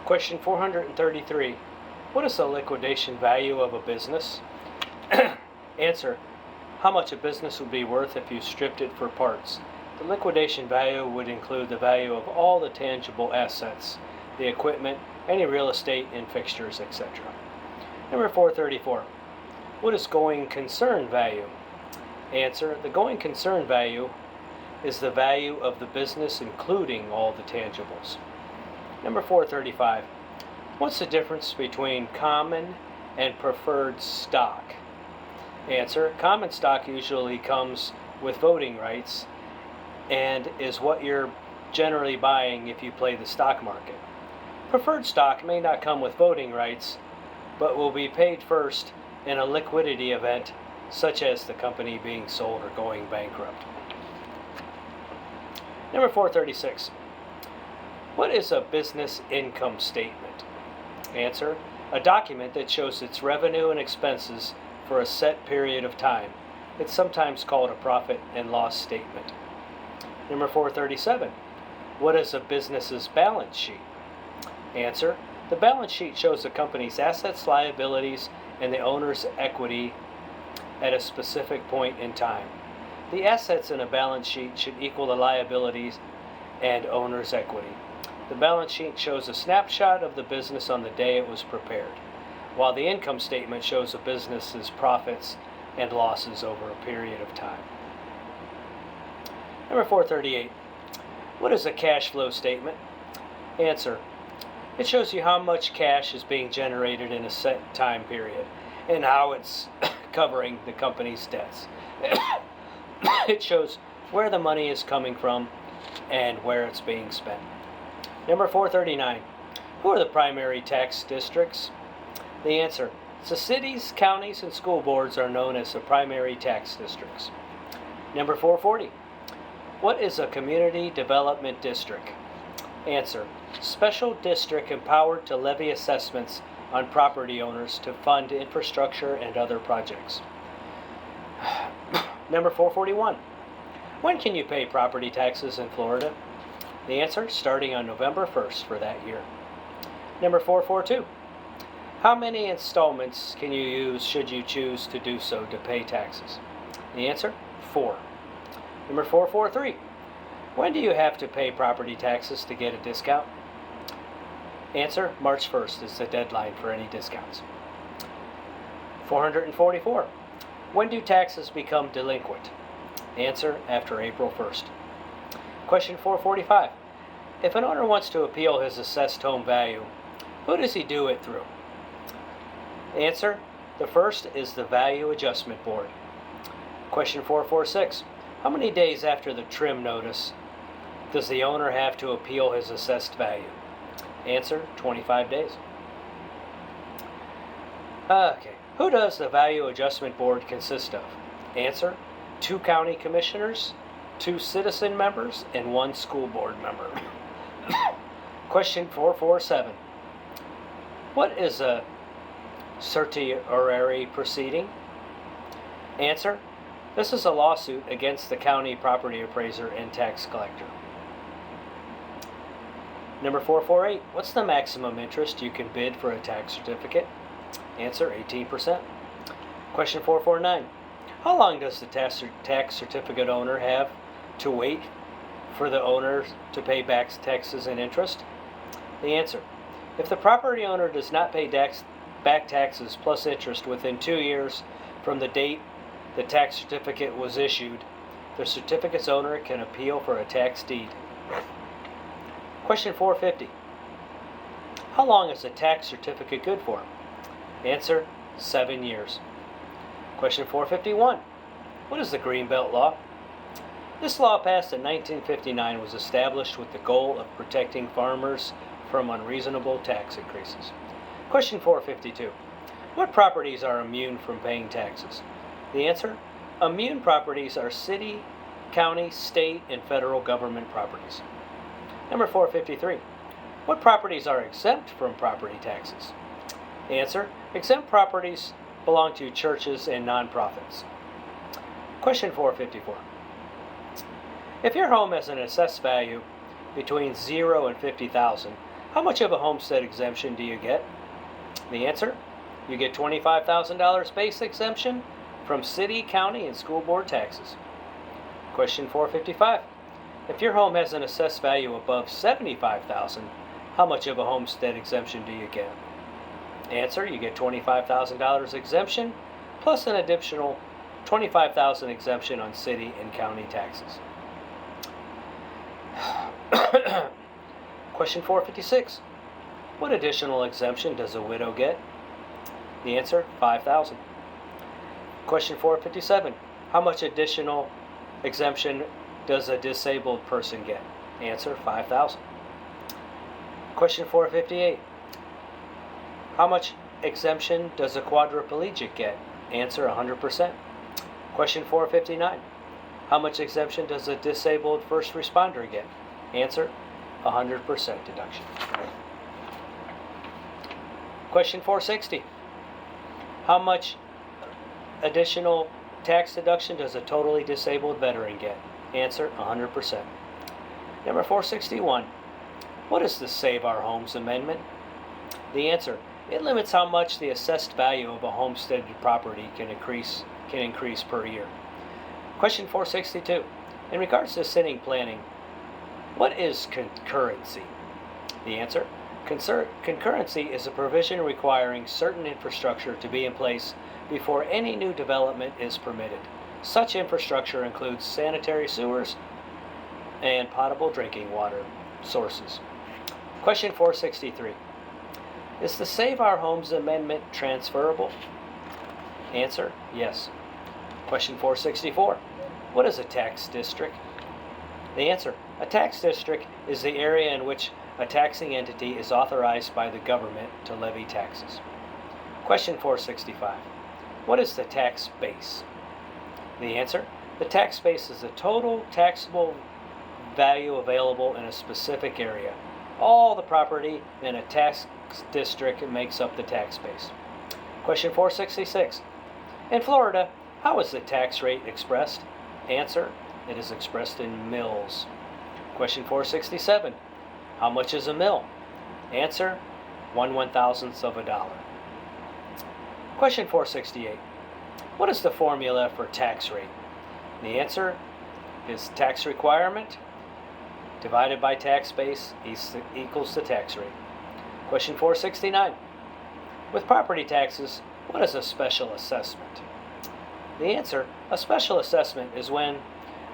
Question 433. What is the liquidation value of a business? Answer. How much a business would be worth if you stripped it for parts. The liquidation value would include the value of all the tangible assets, the equipment, any real estate and fixtures, etc. Number 434. What is going concern value? Answer. The going concern value is the value of the business including all the tangibles. Number 435. What's the difference between common and preferred stock? Answer. Common stock usually comes with voting rights and is what you're generally buying if you play the stock market. Preferred stock may not come with voting rights, but will be paid first in a liquidity event, such as the company being sold or going bankrupt. Number 436. What is a business income statement? Answer. A document that shows its revenue and expenses for a set period of time. It's sometimes called a profit and loss statement. Number 437. What is a business's balance sheet? Answer. The balance sheet shows the company's assets, liabilities, and the owner's equity at a specific point in time. The assets in a balance sheet should equal the liabilities and owner's equity. The balance sheet shows a snapshot of the business on the day it was prepared, while the income statement shows a business's profits and losses over a period of time. Number 438. What is a cash flow statement? Answer. It shows you how much cash is being generated in a set time period and how it's covering the company's debts. It shows where the money is coming from and where it's being spent. Number 439. Who are the primary tax districts? The answer. The cities, counties, and school boards are known as the primary tax districts. Number 440. What is a community development district? Answer. Special district empowered to levy assessments on property owners to fund infrastructure and other projects. Number 441. When can you pay property taxes in Florida? The answer, starting on November 1st for that year. Number 442. How many installments can you use should you choose to do so to pay taxes? The answer, 4. Number 443. When do you have to pay property taxes to get a discount? Answer, March 1st is the deadline for any discounts. 444. When do taxes become delinquent? Answer, after April 1st. Question 445. If an owner wants to appeal his assessed home value, who does he do it through? Answer, the first is the Value Adjustment Board. Question 446. How many days after the trim notice does the owner have to appeal his assessed value? Answer, 25 days. Okay. Who does the Value Adjustment Board consist of? Answer, 2 county commissioners, 2 citizen members, and 1 school board member. Question 447. What is a certiorari proceeding? Answer, this is a lawsuit against the county property appraiser and tax collector. Number 448. What's the maximum interest you can bid for a tax certificate? Answer, 18%. Question 449. How long does the tax certificate owner have to wait for the owner to pay back taxes and interest? The answer. If the property owner does not pay back taxes plus interest within 2 years from the date the tax certificate was issued, the certificate's owner can appeal for a tax deed. Question 450. How long is a tax certificate good for? Answer, 7 years. Question 451. What is the Greenbelt Law? This law, passed in 1959, was established with the goal of protecting farmers from unreasonable tax increases. Question 452. What properties are immune from paying taxes? The answer, immune properties are city, county, state, and federal government properties. Number 453. What properties are exempt from property taxes? Answer, exempt properties belong to churches and nonprofits. Question 454. If your home has an assessed value between 0 and $50,000, How much of a homestead exemption do you get? The answer, you get $25,000 base exemption from city, county, and school board taxes. Question 455. If your home has an assessed value above $75,000, how much of a homestead exemption do you get? Answer, you get $25,000 exemption plus an additional $25,000 exemption on city and county taxes. Question 456. What additional exemption does a widow get? The answer, $5,000. Question 457. How much additional exemption does a disabled person get? Answer, $5,000. Question 458. How much exemption does a quadriplegic get? Answer, 100%. Question 459. How much exemption does a disabled first responder get? Answer, 100% deduction. Question 460. How much additional tax deduction does a totally disabled veteran get? Answer, 100%. Number 461. What is the Save Our Homes Amendment? The answer, it limits how much the assessed value of a homesteaded property can increase per year. Question 462. In regards to city planning, what is concurrency? The answer, concurrency is a provision requiring certain infrastructure to be in place before any new development is permitted. Such infrastructure includes sanitary sewers and potable drinking water sources. Question 463. Is the Save Our Homes Amendment transferable? Answer, yes. Question 464. What is a tax district? The answer, a tax district is the area in which a taxing entity is authorized by the government to levy taxes. Question 465. What is the tax base? The answer, the tax base is the total taxable value available in a specific area. All the property in a tax district makes up the tax base. Question 466. In Florida, how is the tax rate expressed? Answer, it is expressed in mills. Question 467. How much is a mill? Answer, 1/1000th of a dollar. Question 468. What is the formula for tax rate? The answer is tax requirement divided by tax base equals the tax rate. Question 469. With property taxes, what is a special assessment? The answer, a special assessment is when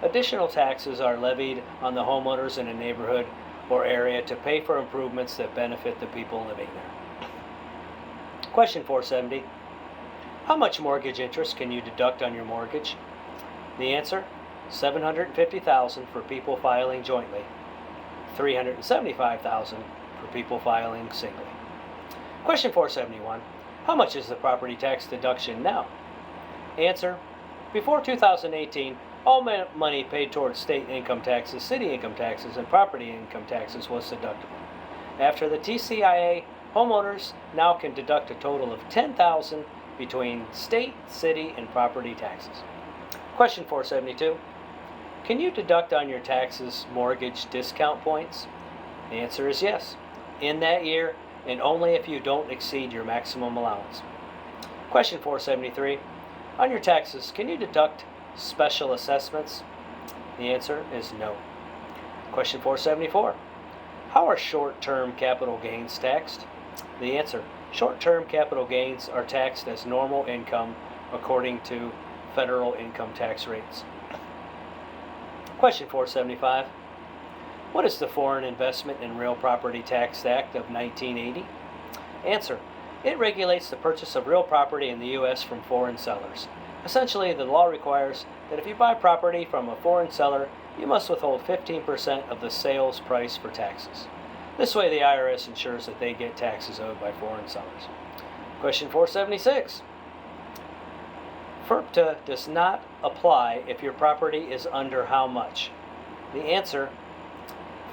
additional taxes are levied on the homeowners in a neighborhood or area to pay for improvements that benefit the people living there. Question 470. How much mortgage interest can you deduct on your mortgage? The answer, $750,000 for people filing jointly, $375,000 for people filing singly. Question 471. How much is the property tax deduction now? Answer, before 2018, all money paid towards state income taxes, city income taxes, and property income taxes was deductible. After the TCIA, homeowners now can deduct a total of $10,000 between state, city, and property taxes. Question 472. Can you deduct on your taxes mortgage discount points? The answer is yes. In that year, and only if you don't exceed your maximum allowance. Question 473. On your taxes, can you deduct special assessments? The answer is no. Question 474. How are short-term capital gains taxed? The answer, short-term capital gains are taxed as normal income according to federal income tax rates. Question 475. What is the Foreign Investment in Real Property Tax Act of 1980? Answer, it regulates the purchase of real property in the U.S. from foreign sellers. Essentially, the law requires that if you buy property from a foreign seller, you must withhold 15% of the sales price for taxes. This way, the IRS ensures that they get taxes owed by foreign sellers. Question 476. FIRPTA does not apply if your property is under how much? The answer,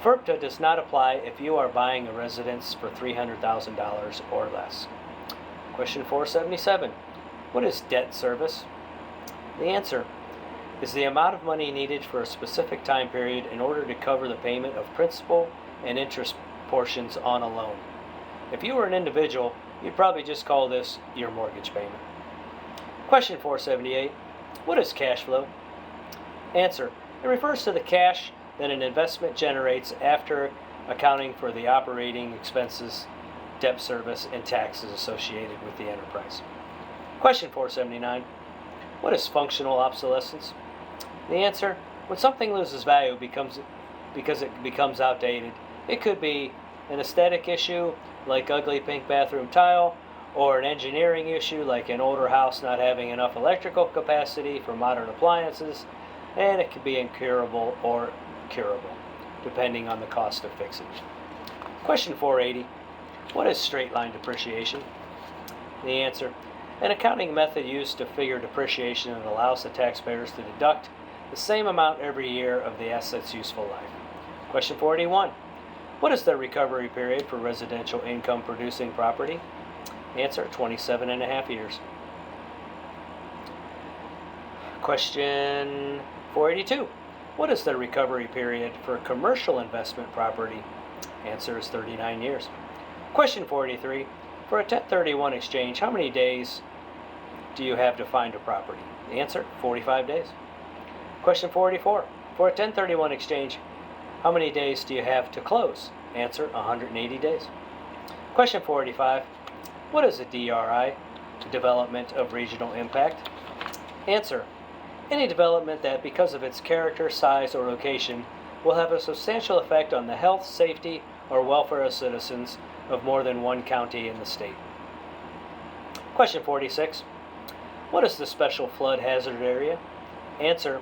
FIRPTA does not apply if you are buying a residence for $300,000 or less. Question 477. What is debt service? The answer is the amount of money needed for a specific time period in order to cover the payment of principal and interest portions on a loan. If you were an individual, you'd probably just call this your mortgage payment. Question 478. What is cash flow? Answer. It refers to the cash that an investment generates after accounting for the operating expenses, debt service, and taxes associated with the enterprise. Question 479. What is functional obsolescence? The answer. When something loses value because it becomes outdated, it could be an aesthetic issue like ugly pink bathroom tile, or an engineering issue like an older house not having enough electrical capacity for modern appliances, and it could be incurable or curable, depending on the cost of fixing it. Question 480. What is straight-line depreciation? The answer. An accounting method used to figure depreciation that allows the taxpayers to deduct the same amount every year of the asset's useful life. Question 481. What is the recovery period for residential income-producing property? Answer. 27.5 years. Question 482. What is the recovery period for commercial investment property? Answer is 39 years. Question 483. For a 1031 exchange, how many days do you have to find a property? Answer. 45 days. Question 484. For a 1031 exchange, how many days do you have to close? Answer. 180 days. Question 485. What is a DRI? Development of regional impact. Answer. Any development that, because of its character, size, or location, will have a substantial effect on the health, safety, or welfare of citizens of more than one county in the state. Question 46. What is the Special Flood Hazard Area? Answer.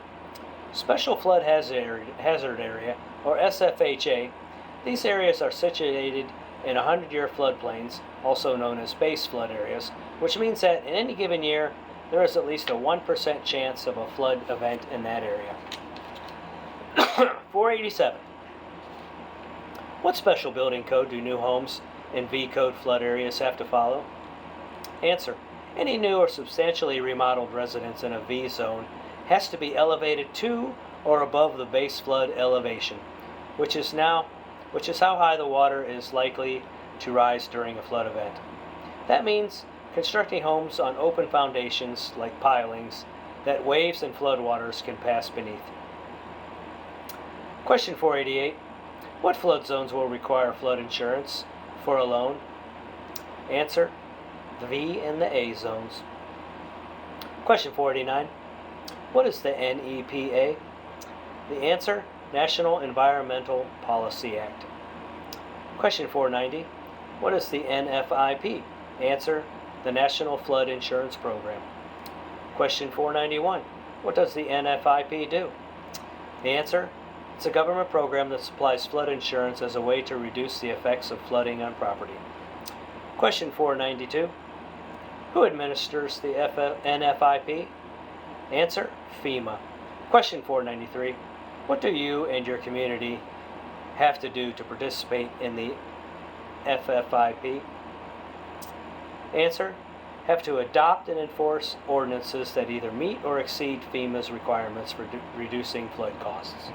Special Flood Hazard Area, or SFHA. These areas are situated in 100-year floodplains, also known as base flood areas, which means that in any given year, there is at least a 1% chance of a flood event in that area. 487. What special building code do new homes in V-code flood areas have to follow? Answer. Any new or substantially remodeled residence in a V zone has to be elevated to or above the base flood elevation, which is how high the water is likely to rise during a flood event. That means constructing homes on open foundations like pilings that waves and floodwaters can pass beneath. Question 488. What flood zones will require flood insurance for a loan? Answer. The V and the A zones. Question 489. What is the NEPA? The answer. National Environmental Policy Act. Question 490. What is the NFIP? Answer. The National Flood Insurance Program. Question 491. What does the NFIP do? The answer. It's a government program that supplies flood insurance as a way to reduce the effects of flooding on property. Question 492. Who administers the NFIP? Answer. FEMA. Question 493. What do you and your community have to do to participate in the FFIP? Answer. Have to adopt and enforce ordinances that either meet or exceed FEMA's requirements for reducing flood costs.